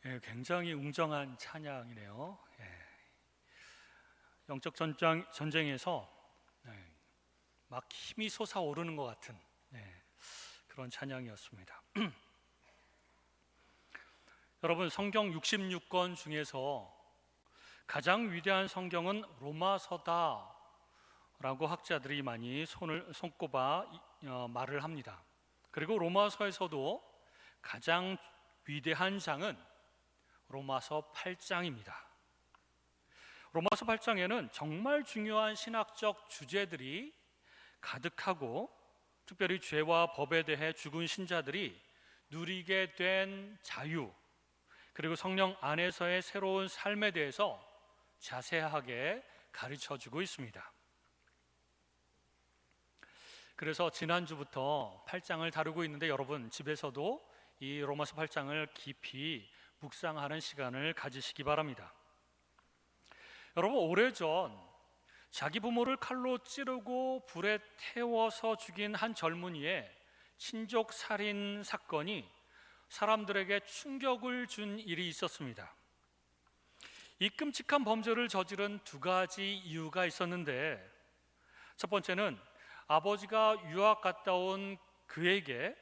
예, 굉장히 웅장한 찬양이네요. 영적 전쟁에서 막 힘이 솟아오르는 것 같은 그런 찬양이었습니다. 여러분, 성경 66권 중에서 가장 위대한 성경은 로마서다라고 학자들이 많이 손꼽아 말을 합니다. 그리고 로마서에서도 가장 위대한 장은 로마서 8장입니다. 로마서 8장에는 정말 중요한 신학적 주제들이 가득하고, 특별히 죄와 법에 대해 죽은 신자들이 누리게 된 자유, 그리고 성령 안에서의 새로운 삶에 대해서 자세하게 가르쳐주고 있습니다. 그래서 지난주부터 8장을 다루고 있는데, 여러분 집에서도 이 로마서 8장을 깊이 묵상하는 시간을 가지시기 바랍니다. 여러분, 오래전 자기 부모를 칼로 찌르고 불에 태워서 죽인 한 젊은이의 친족 살인 사건이 사람들에게 충격을 준 일이 있었습니다. 이 끔찍한 범죄를 저지른 두 가지 이유가 있었는데, 첫 번째는 아버지가 유학 갔다 온 그에게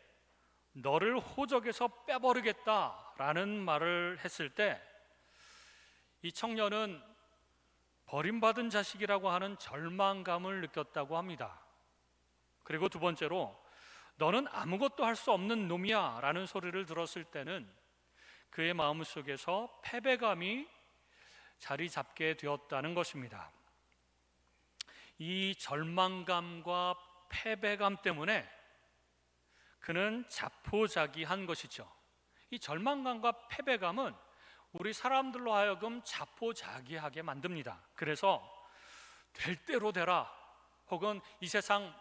너를 호적에서 빼버리겠다라는 말을 했을 때 이 청년은 버림받은 자식이라고 하는 절망감을 느꼈다고 합니다. 그리고 두 번째로 너는 아무것도 할 수 없는 놈이야 라는 소리를 들었을 때는 그의 마음속에서 패배감이 자리 잡게 되었다는 것입니다. 이 절망감과 패배감 때문에 그는 자포자기한 것이죠. 이 절망감과 패배감은 우리 사람들로 하여금 자포자기하게 만듭니다. 그래서 될 대로 되라, 혹은 이 세상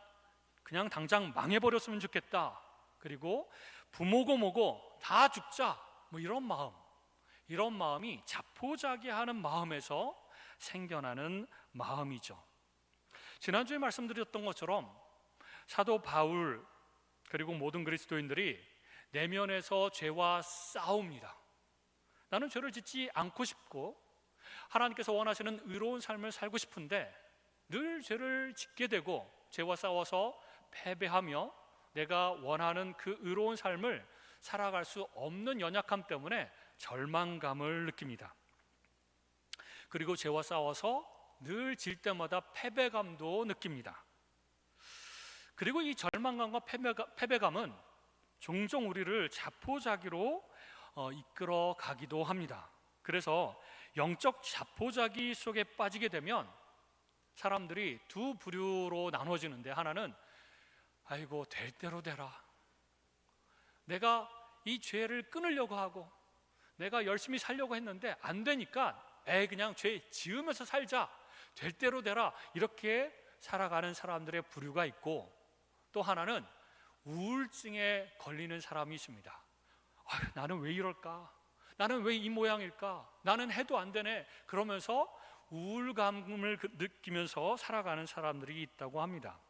그냥 당장 망해버렸으면 좋겠다, 그리고 부모고 뭐고 다 죽자, 이런 마음이 자포자기하는 마음에서 생겨나는 마음이죠. 지난주에 말씀드렸던 것처럼 사도 바울 그리고 모든 그리스도인들이 내면에서 죄와 싸웁니다. 나는 죄를 짓지 않고 싶고 하나님께서 원하시는 의로운 삶을 살고 싶은데 늘 죄를 짓게 되고 죄와 싸워서 패배하며 내가 원하는 그 의로운 삶을 살아갈 수 없는 연약함 때문에 절망감을 느낍니다. 그리고 죄와 싸워서 늘 질 때마다 패배감도 느낍니다. 그리고 이 절망감과 패배감은 종종 우리를 자포자기로 이끌어 가기도 합니다. 그래서 영적 자포자기 속에 빠지게 되면 사람들이 두 부류로 나눠지는데, 하나는 아이고 될 대로 되라, 내가 이 죄를 끊으려고 하고 내가 열심히 살려고 했는데 안 되니까 그냥 죄 지으면서 살자, 될 대로 되라, 이렇게 살아가는 사람들의 부류가 있고, 또 하나는 우울증에 걸리는 사람이 있습니다. 나는 왜 이럴까? 나는 왜 이 모양일까? 나는 해도 안 되네. 그러면서 우울감을 느끼면서 살아가는 사람들이 있다고 합니다.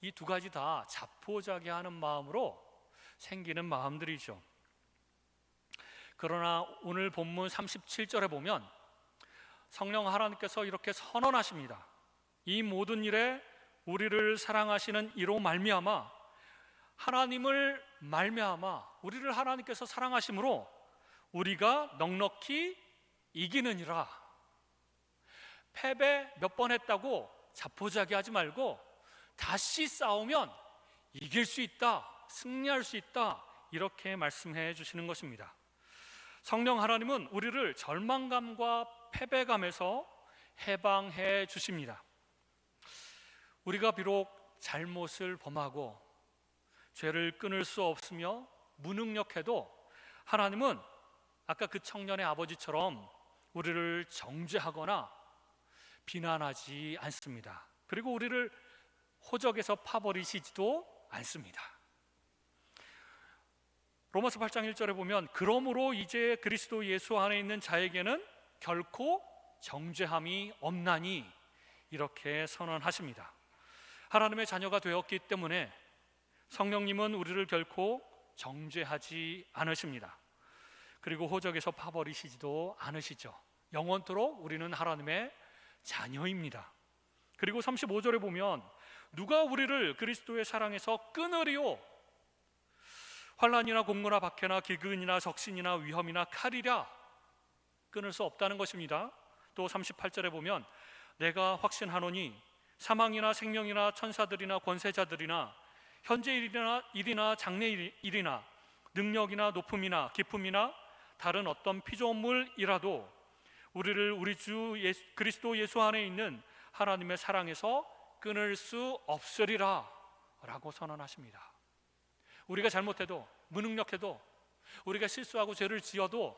이 두 가지 다 자포자기하는 마음으로 생기는 마음들이죠. 그러나 오늘 본문 37절에 보면 성령 하나님께서 이렇게 선언하십니다. 이 모든 일에 우리를 사랑하시는 이로 말미암아, 하나님을 말미암아 우리를 하나님께서 사랑하심으로 우리가 넉넉히 이기느니라. 패배 몇 번 했다고 자포자기하지 말고 다시 싸우면 이길 수 있다, 승리할 수 있다, 이렇게 말씀해 주시는 것입니다. 성령 하나님은 우리를 절망감과 패배감에서 해방해 주십니다. 우리가 비록 잘못을 범하고 죄를 끊을 수 없으며 무능력해도 하나님은 아까 그 청년의 아버지처럼 우리를 정죄하거나 비난하지 않습니다. 그리고 우리를 호적에서 파버리시지도 않습니다. 로마서 8장 1절에 보면 그러므로 이제 그리스도 예수 안에 있는 자에게는 결코 정죄함이 없나니, 이렇게 선언하십니다. 하나님의 자녀가 되었기 때문에 성령님은 우리를 결코 정죄하지 않으십니다. 그리고 호적에서 파버리시지도 않으시죠. 영원토록 우리는 하나님의 자녀입니다. 그리고 35절에 보면 누가 우리를 그리스도의 사랑에서 끊으리요? 환난이나 공고나 박해나 기근이나 적신이나 위험이나 칼이랴 끊을 수 없다는 것입니다. 또 38절에 보면 내가 확신하노니 사망이나 생명이나 천사들이나 권세자들이나 현재 일이나 장래 일이나 능력이나 높음이나 기쁨이나 다른 어떤 피조물이라도 우리를 우리 주 그리스도 예수 안에 있는 하나님의 사랑에서 끊을 수 없으리라 라고 선언하십니다. 우리가 잘못해도, 무능력해도, 우리가 실수하고 죄를 지어도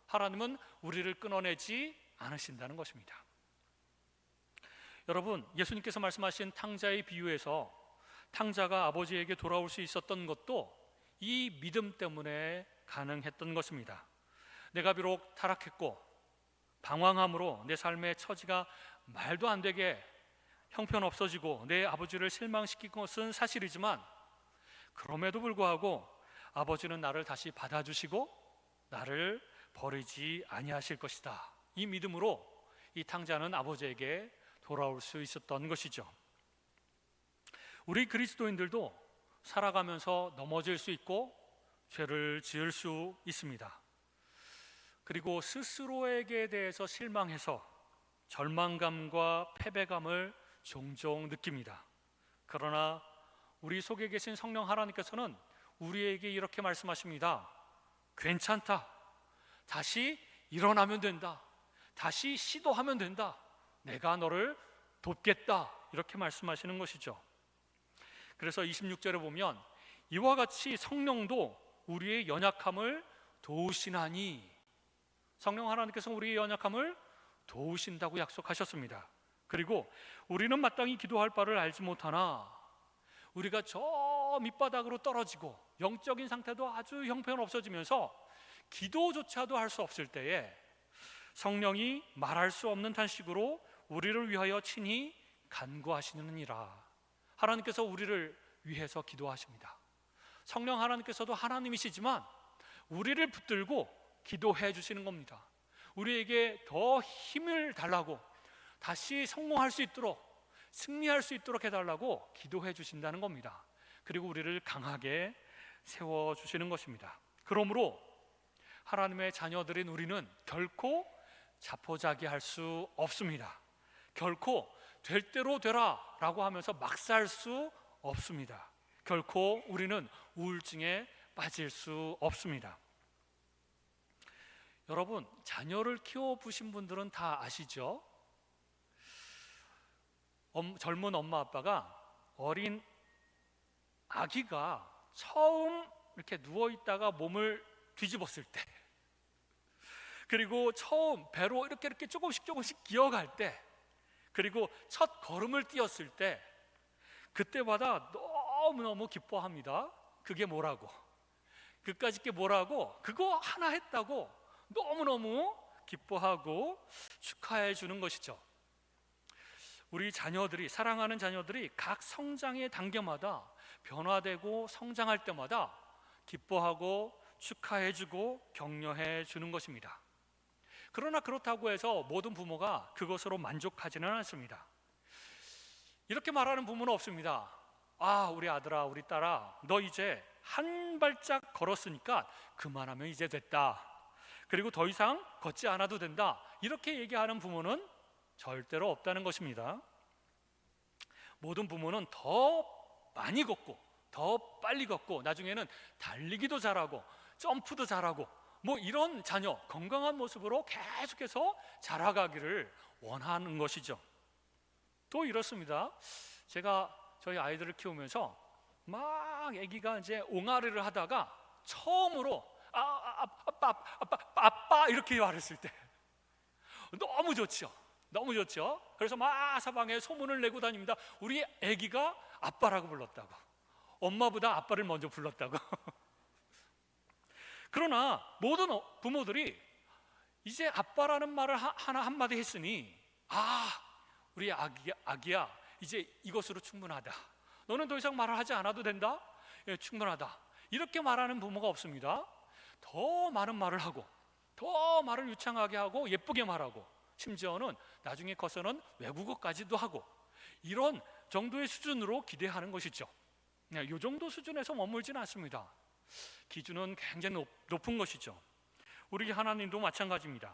하나님은 우리를 끊어내지 않으신다는 것입니다. 여러분, 예수님께서 말씀하신 탕자의 비유에서 탕자가 아버지에게 돌아올 수 있었던 것도 이 믿음 때문에 가능했던 것입니다. 내가 비록 타락했고 방황함으로 내 삶의 처지가 말도 안 되게 형편없어지고 내 아버지를 실망시킨 것은 사실이지만 그럼에도 불구하고 아버지는 나를 다시 받아주시고 나를 버리지 아니하실 것이다. 이 믿음으로 이 탕자는 아버지에게 돌아올 수 있었던 것이죠. 우리 그리스도인들도 살아가면서 넘어질 수 있고 죄를 지을 수 있습니다. 그리고 스스로에게 대해서 실망해서 절망감과 패배감을 종종 느낍니다. 그러나 우리 속에 계신 성령 하나님께서는 우리에게 이렇게 말씀하십니다. 괜찮다. 다시 일어나면 된다. 다시 시도하면 된다. 내가 너를 돕겠다. 이렇게 말씀하시는 것이죠. 그래서 26절에 보면 이와 같이 성령도 우리의 연약함을 도우시나니, 성령 하나님께서 우리의 연약함을 도우신다고 약속하셨습니다. 그리고 우리는 마땅히 기도할 바를 알지 못하나 우리가 저 밑바닥으로 떨어지고 영적인 상태도 아주 형편없어지면서 기도조차도 할 수 없을 때에 성령이 말할 수 없는 탄식으로 우리를 위하여 친히 간구하시느니라. 하나님께서 우리를 위해서 기도하십니다. 성령 하나님께서도 하나님이시지만 우리를 붙들고 기도해 주시는 겁니다. 우리에게 더 힘을 달라고, 다시 성공할 수 있도록, 승리할 수 있도록 해달라고 기도해 주신다는 겁니다. 그리고 우리를 강하게 세워주시는 것입니다. 그러므로 하나님의 자녀들인 우리는 결코 자포자기할 수 없습니다. 결코 될 대로 되라 라고 하면서 막 살 수 없습니다. 결코 우리는 우울증에 빠질 수 없습니다. 여러분, 자녀를 키워보신 분들은 다 아시죠? 젊은 엄마 아빠가 어린 아기가 처음 이렇게 누워있다가 몸을 뒤집었을 때, 그리고 처음 배로 이렇게 조금씩 기어갈 때, 그리고 첫 걸음을 띄었을 때, 그때마다 너무너무 기뻐합니다. 그게 뭐라고? 그까짓 게 뭐라고? 그거 하나 했다고 너무너무 기뻐하고 축하해 주는 것이죠. 우리 자녀들이, 사랑하는 자녀들이 각 성장의 단계마다 변화되고 성장할 때마다 기뻐하고 축하해 주고 격려해 주는 것입니다. 그러나 그렇다고 해서 모든 부모가 그것으로 만족하지는 않습니다. 이렇게 말하는 부모는 없습니다. 아, 우리 아들아, 우리 딸아, 너 이제 한 발짝 걸었으니까 그만하면 이제 됐다. 그리고 더 이상 걷지 않아도 된다. 이렇게 얘기하는 부모는 절대로 없다는 것입니다. 모든 부모는 더 많이 걷고 더 빨리 걷고 나중에는 달리기도 잘하고 점프도 잘하고 뭐 이런 자녀, 건강한 모습으로 계속해서 자라가기를 원하는 것이죠. 또 이렇습니다. 제가 저희 아이들을 키우면서 막 아기가 이제 옹알이를 하다가 처음으로 아빠 이렇게 말했을 때 너무 좋죠. 너무 좋죠. 그래서 막 사방에 소문을 내고 다닙니다. 우리 아기가 아빠라고 불렀다고, 엄마보다 아빠를 먼저 불렀다고. 그러나 모든 부모들이 이제 아빠라는 말을 하나 한마디 했으니, 우리 아기야 이제 이것으로 충분하다. 너는 더 이상 말을 하지 않아도 된다. 예, 충분하다. 이렇게 말하는 부모가 없습니다. 더 많은 말을 하고, 더 말을 유창하게 하고 예쁘게 말하고, 심지어는 나중에 커서는 외국어까지도 하고, 이런 정도의 수준으로 기대하는 것이죠. 이 정도 수준에서 머물지는 않습니다. 기준은 굉장히 높은 것이죠. 우리 하나님도 마찬가지입니다.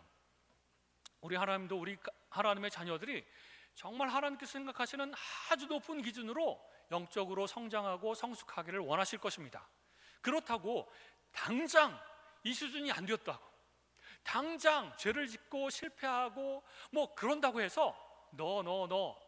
우리 하나님도 우리 하나님의 자녀들이 정말 하나님께서 생각하시는 아주 높은 기준으로 영적으로 성장하고 성숙하기를 원하실 것입니다. 그렇다고 당장 이 수준이 안 되었다고, 당장 죄를 짓고 실패하고 뭐 그런다고 해서 너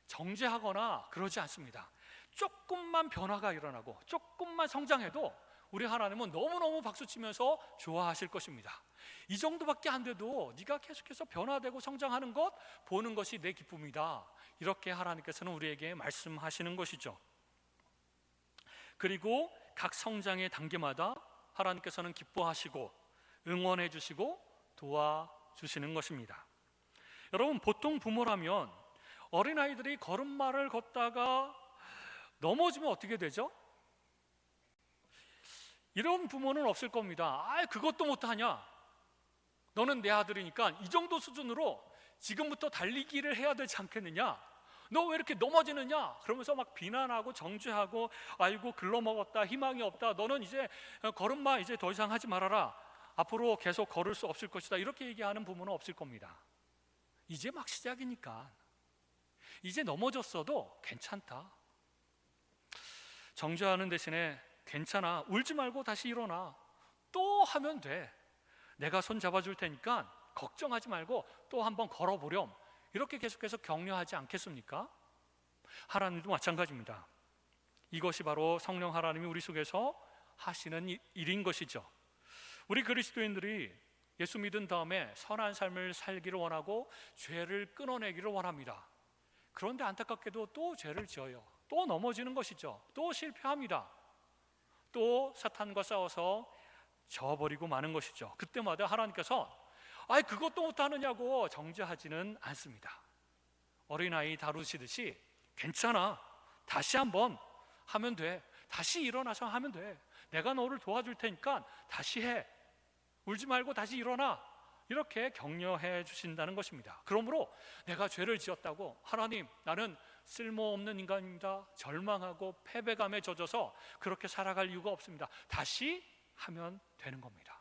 정죄하거나 그러지 않습니다. 조금만 변화가 일어나고 조금만 성장해도 우리 하나님은 너무너무 박수치면서 좋아하실 것입니다. 이 정도밖에 안 돼도 네가 계속해서 변화되고 성장하는 것 보는 것이 내 기쁨이다, 이렇게 하나님께서는 우리에게 말씀하시는 것이죠. 그리고 각 성장의 단계마다 하나님께서는 기뻐하시고 응원해 주시고 도와주시는 것입니다. 여러분, 보통 부모라면 어린아이들이 걸음마를 걷다가 넘어지면 어떻게 되죠? 이런 부모는 없을 겁니다. 그것도 못하냐? 너는 내 아들이니까 이 정도 수준으로 지금부터 달리기를 해야 되지 않겠느냐? 너 왜 이렇게 넘어지느냐? 그러면서 막 비난하고 정죄하고, 아이고 글러먹었다, 희망이 없다, 너는 이제 걸음마 이제 더 이상 하지 말아라, 앞으로 계속 걸을 수 없을 것이다, 이렇게 얘기하는 부모는 없을 겁니다. 이제 막 시작이니까, 이제 넘어졌어도 괜찮다, 정죄하는 대신에 괜찮아, 울지 말고 다시 일어나, 또 하면 돼, 내가 손 잡아줄 테니까 걱정하지 말고 또 한번 걸어보렴, 이렇게 계속해서 격려하지 않겠습니까? 하나님도 마찬가지입니다. 이것이 바로 성령 하나님이 우리 속에서 하시는 일인 것이죠. 우리 그리스도인들이 예수 믿은 다음에 선한 삶을 살기를 원하고 죄를 끊어내기를 원합니다. 그런데 안타깝게도 또 죄를 지어요. 또 넘어지는 것이죠. 또 실패합니다. 또 사탄과 싸워서 져버리고 마는 것이죠. 그때마다 하나님께서 그것도 못하느냐고 정죄하지는 않습니다. 어린아이 다루시듯이 괜찮아, 다시 한번 하면 돼, 다시 일어나서 하면 돼, 내가 너를 도와줄 테니까 다시 해, 울지 말고 다시 일어나, 이렇게 격려해 주신다는 것입니다. 그러므로 내가 죄를 지었다고 하나님, 나는 쓸모없는 인간입니다, 절망하고 패배감에 젖어서 그렇게 살아갈 이유가 없습니다, 다시 하면 되는 겁니다.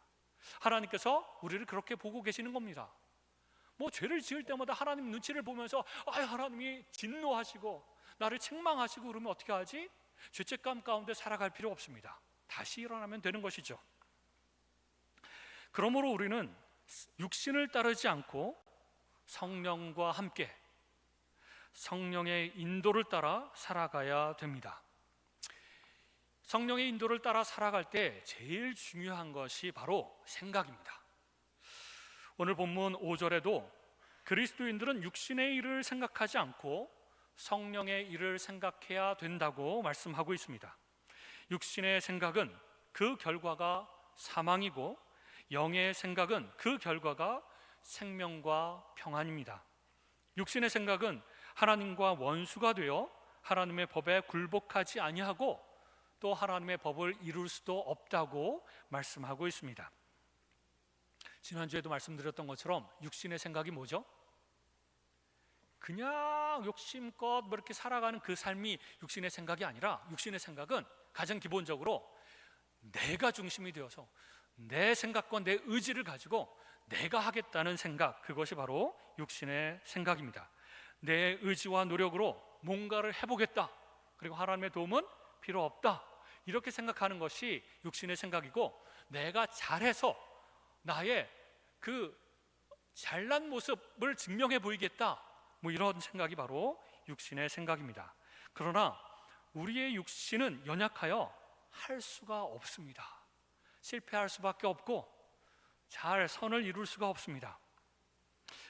하나님께서 우리를 그렇게 보고 계시는 겁니다. 뭐 죄를 지을 때마다 하나님 눈치를 보면서 하나님이 진노하시고 나를 책망하시고 그러면 어떻게 하지? 죄책감 가운데 살아갈 필요 없습니다. 다시 일어나면 되는 것이죠. 그러므로 우리는 육신을 따르지 않고 성령과 함께 성령의 인도를 따라 살아가야 됩니다. 성령의 인도를 따라 살아갈 때 제일 중요한 것이 바로 생각입니다. 오늘 본문 5절에도 그리스도인들은 육신의 일을 생각하지 않고 성령의 일을 생각해야 된다고 말씀하고 있습니다. 육신의 생각은 그 결과가 사망이고 영의 생각은 그 결과가 생명과 평안입니다. 육신의 생각은 하나님과 원수가 되어 하나님의 법에 굴복하지 아니하고 또 하나님의 법을 이룰 수도 없다고 말씀하고 있습니다. 지난주에도 말씀드렸던 것처럼 육신의 생각이 뭐죠? 그냥 욕심껏 이렇게 살아가는 그 삶이 육신의 생각이 아니라, 육신의 생각은 가장 기본적으로 내가 중심이 되어서 내 생각과 내 의지를 가지고 내가 하겠다는 생각, 그것이 바로 육신의 생각입니다. 내 의지와 노력으로 뭔가를 해보겠다, 그리고 하나님의 도움은 필요 없다, 이렇게 생각하는 것이 육신의 생각이고, 내가 잘해서 나의 그 잘난 모습을 증명해 보이겠다, 뭐 이런 생각이 바로 육신의 생각입니다. 그러나 우리의 육신은 연약하여 할 수가 없습니다. 실패할 수밖에 없고 잘 선을 이룰 수가 없습니다.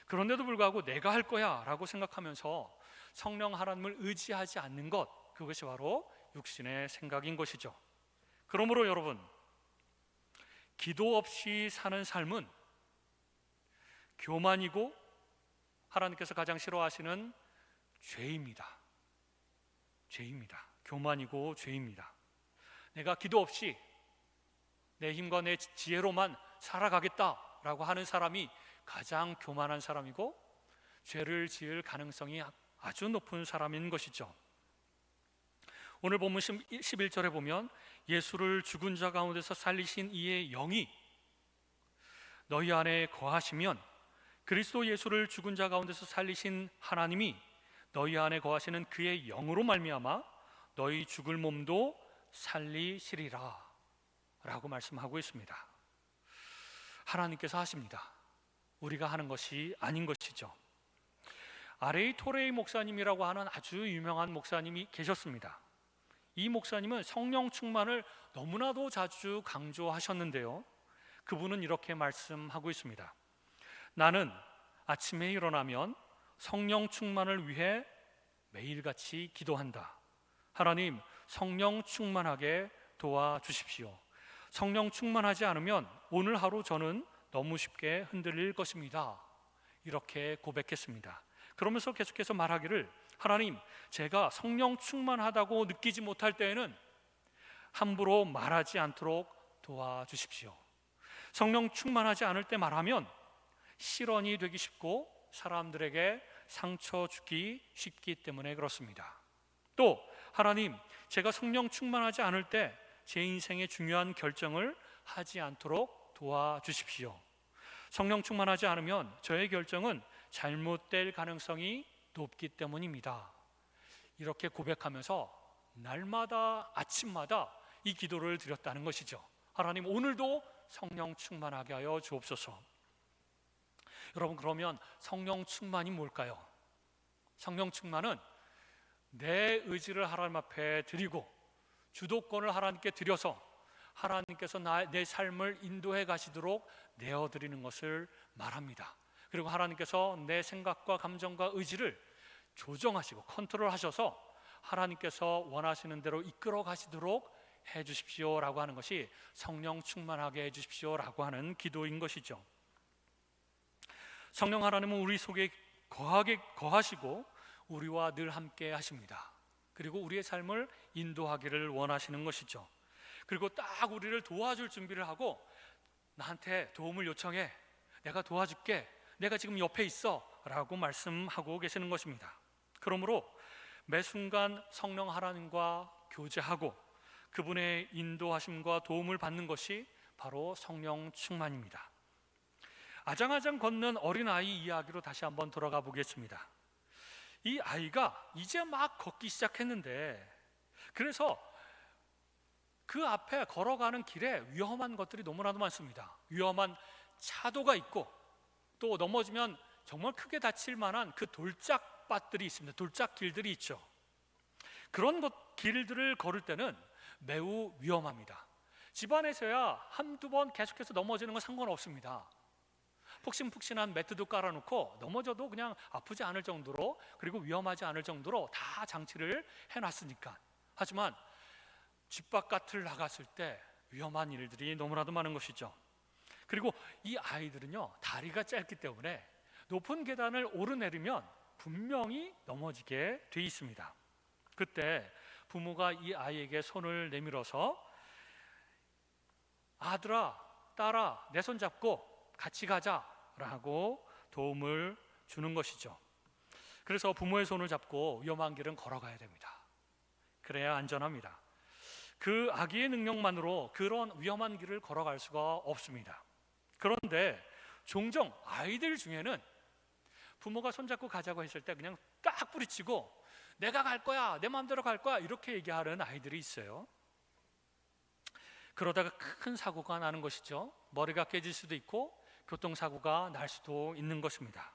그런데도 불구하고 내가 할 거야 라고 생각하면서 성령 하나님을 의지하지 않는 것, 그것이 바로 육신의 생각인 것이죠. 그러므로 여러분, 기도 없이 사는 삶은 교만이고 하나님께서 가장 싫어하시는 죄입니다. 죄입니다. 교만이고 죄입니다. 내가 기도 없이 내 힘과 내 지혜로만 살아가겠다라고 하는 사람이 가장 교만한 사람이고 죄를 지을 가능성이 아주 높은 사람인 것이죠. 오늘 본문 11절에 보면 예수를 죽은 자 가운데서 살리신 이의 영이 너희 안에 거하시면, 그리스도 예수를 죽은 자 가운데서 살리신 하나님이 너희 안에 거하시는 그의 영으로 말미암아 너희 죽을 몸도 살리시리라 라고 말씀하고 있습니다. 하나님께서 하십니다. 우리가 하는 것이 아닌 것이죠. R.A. 토레이 목사님이라고 하는 아주 유명한 목사님이 계셨습니다. 이 목사님은 성령 충만을 너무나도 자주 강조하셨는데요, 그분은 이렇게 말씀하고 있습니다. 나는 아침에 일어나면 성령 충만을 위해 매일같이 기도한다. 하나님, 성령 충만하게 도와주십시오. 성령 충만하지 않으면 오늘 하루 저는 너무 쉽게 흔들릴 것입니다. 이렇게 고백했습니다. 그러면서 계속해서 말하기를, 하나님, 제가 성령 충만하다고 느끼지 못할 때에는 함부로 말하지 않도록 도와주십시오. 성령 충만하지 않을 때 말하면 실언이 되기 쉽고 사람들에게 상처 주기 쉽기 때문에 그렇습니다. 또 하나님, 제가 성령 충만하지 않을 때 제 인생의 중요한 결정을 하지 않도록 도와주십시오. 성령 충만하지 않으면 저의 결정은 잘못될 가능성이 높기 때문입니다. 이렇게 고백하면서 날마다 아침마다 이 기도를 드렸다는 것이죠. 하나님, 오늘도 성령 충만하게 하여 주옵소서. 여러분, 그러면 성령 충만이 뭘까요? 성령 충만은 내 의지를 하나님 앞에 드리고 주도권을 하나님께 드려서 하나님께서 내 삶을 인도해 가시도록 내어드리는 것을 말합니다. 그리고 하나님께서 내 생각과 감정과 의지를 조정하시고 컨트롤하셔서 하나님께서 원하시는 대로 이끌어 가시도록 해 주십시오라고 하는 것이 성령 충만하게 해 주십시오라고 하는 기도인 것이죠. 성령 하나님은 우리 속에 거하시고 우리와 늘 함께 하십니다. 그리고 우리의 삶을 인도하기를 원하시는 것이죠. 그리고 딱 우리를 도와줄 준비를 하고 나한테 도움을 요청해, 내가 도와줄게, 내가 지금 옆에 있어 라고 말씀하고 계시는 것입니다. 그러므로 매 순간 성령 하나님과 교제하고 그분의 인도하심과 도움을 받는 것이 바로 성령 충만입니다. 아장아장 걷는 어린아이 이야기로 다시 한번 돌아가 보겠습니다. 이 아이가 이제 막 걷기 시작했는데, 그래서 그 앞에 걸어가는 길에 위험한 것들이 너무나도 많습니다. 위험한 차도가 있고, 또 넘어지면 정말 크게 다칠 만한 그 돌짝밭들이 있습니다. 돌짝길들이 있죠. 그런 길들을 걸을 때는 매우 위험합니다. 집안에서야 한두 번 계속해서 넘어지는 건 상관없습니다. 폭신폭신한 매트도 깔아놓고 넘어져도 그냥 아프지 않을 정도로, 그리고 위험하지 않을 정도로 다 장치를 해놨으니까. 하지만 집 바깥을 나갔을 때 위험한 일들이 너무나도 많은 것이죠. 그리고 이 아이들은요, 다리가 짧기 때문에 높은 계단을 오르내리면 분명히 넘어지게 돼 있습니다. 그때 부모가 이 아이에게 손을 내밀어서 아들아, 딸아, 내 손 잡고 같이 가자라고 도움을 주는 것이죠. 그래서 부모의 손을 잡고 위험한 길은 걸어가야 됩니다. 그래야 안전합니다. 그 아기의 능력만으로 그런 위험한 길을 걸어갈 수가 없습니다. 그런데 종종 아이들 중에는 부모가 손잡고 가자고 했을 때 그냥 딱 뿌리치고 내가 갈 거야, 내 마음대로 갈 거야, 이렇게 얘기하는 아이들이 있어요. 그러다가 큰 사고가 나는 것이죠. 머리가 깨질 수도 있고 교통사고가 날 수도 있는 것입니다.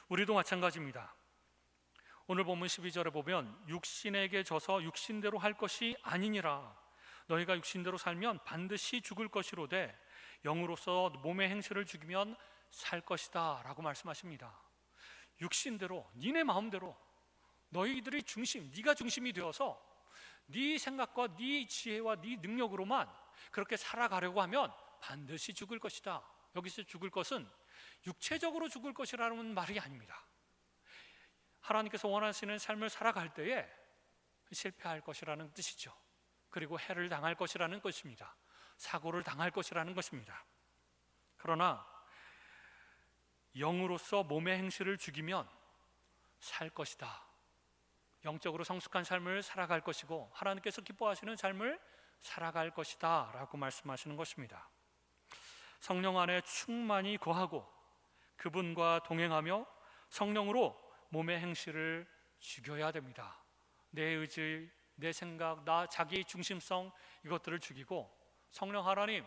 우리도 마찬가지입니다. 오늘 본문 12절에 보면 육신에게 져서 육신대로 할 것이 아니니라. 너희가 육신대로 살면 반드시 죽을 것이로되 영으로서 몸의 행실을 죽이면 살 것이다 라고 말씀하십니다. 육신대로, 니네 마음대로, 너희들이 중심, 네가 중심이 되어서 네 생각과 네 지혜와 네 능력으로만 그렇게 살아가려고 하면 반드시 죽을 것이다. 여기서 죽을 것은 육체적으로 죽을 것이라는 말이 아닙니다. 하나님께서 원하시는 삶을 살아갈 때에 실패할 것이라는 뜻이죠. 그리고 해를 당할 것이라는 것입니다. 사고를 당할 것이라는 것입니다. 그러나 영으로서 몸의 행실을 죽이면 살 것이다. 영적으로 성숙한 삶을 살아갈 것이고 하나님께서 기뻐하시는 삶을 살아갈 것이다 라고 말씀하시는 것입니다. 성령 안에 충만히 거하고 그분과 동행하며 성령으로 몸의 행실을 죽여야 됩니다. 내 의지, 내 생각, 나 자기 중심성 이것들을 죽이고 성령 하나님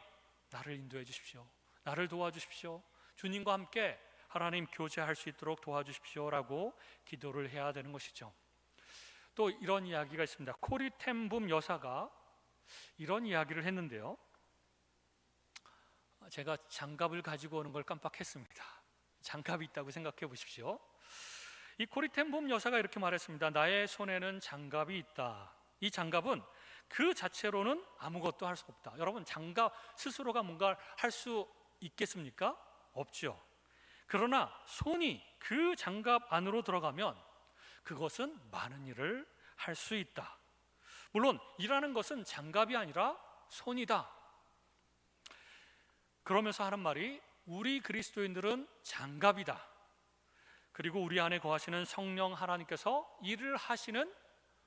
나를 인도해 주십시오. 나를 도와주십시오. 주님과 함께 하나님 교제할 수 있도록 도와주십시오 라고 기도를 해야 되는 것이죠. 또 이런 이야기가 있습니다. 코리 텐붐 여사가 이런 이야기를 했는데요, 제가 장갑을 가지고 오는 걸 깜빡했습니다. 장갑이 있다고 생각해 보십시오. 이 코리 텐붐 여사가 이렇게 말했습니다. 나의 손에는 장갑이 있다. 이 장갑은 그 자체로는 아무것도 할 수 없다. 여러분, 장갑 스스로가 뭔가 할 수 있겠습니까? 없죠. 그러나 손이 그 장갑 안으로 들어가면 그것은 많은 일을 할 수 있다. 물론 일하는 것은 장갑이 아니라 손이다. 그러면서 하는 말이 우리 그리스도인들은 장갑이다. 그리고 우리 안에 거하시는 성령 하나님께서 일을 하시는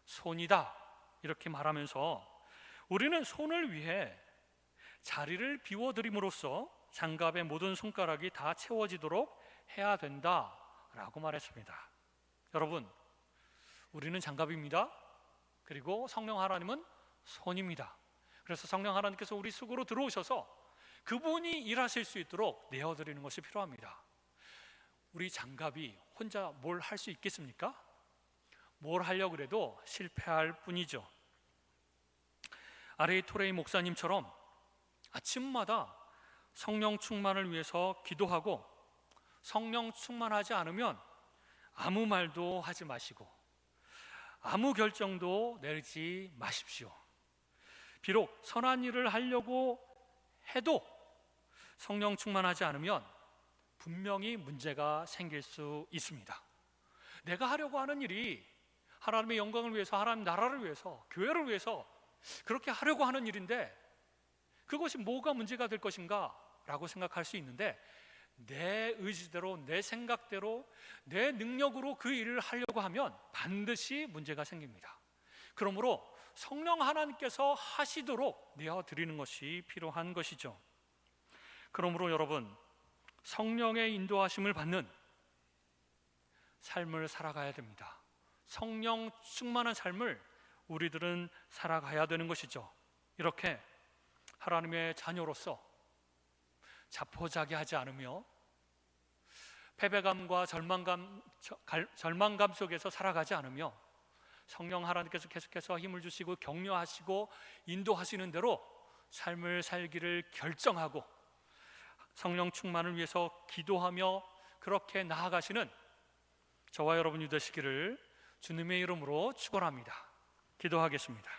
손이다. 이렇게 말하면서 우리는 손을 위해 자리를 비워드림으로써 장갑의 모든 손가락이 다 채워지도록 해야 된다라고 말했습니다. 여러분, 우리는 장갑입니다. 그리고 성령 하나님은 손입니다. 그래서 성령 하나님께서 우리 속으로 들어오셔서 그분이 일하실 수 있도록 내어드리는 것이 필요합니다. 우리 장갑이 혼자 뭘 할 수 있겠습니까? 뭘 하려고 해도 실패할 뿐이죠. 아레이 토레이 목사님처럼 아침마다 성령 충만을 위해서 기도하고 성령 충만하지 않으면 아무 말도 하지 마시고 아무 결정도 내리지 마십시오. 비록 선한 일을 하려고 해도 성령 충만하지 않으면 분명히 문제가 생길 수 있습니다. 내가 하려고 하는 일이 하나님의 영광을 위해서, 하나님 나라를 위해서, 교회를 위해서 그렇게 하려고 하는 일인데 그것이 뭐가 문제가 될 것인가 라고 생각할 수 있는데, 내 의지대로, 내 생각대로, 내 능력으로 그 일을 하려고 하면 반드시 문제가 생깁니다. 그러므로 성령 하나님께서 하시도록 내어드리는 것이 필요한 것이죠. 그러므로 여러분, 성령의 인도하심을 받는 삶을 살아가야 됩니다. 성령 충만한 삶을 우리들은 살아가야 되는 것이죠. 이렇게 하나님의 자녀로서 자포자기하지 않으며 패배감과 절망감 속에서 살아가지 않으며 성령 하나님께서 계속해서 힘을 주시고 격려하시고 인도하시는 대로 삶을 살기를 결정하고 성령 충만을 위해서 기도하며 그렇게 나아가시는 저와 여러분이 되시기를 주님의 이름으로 축원합니다. 기도하겠습니다.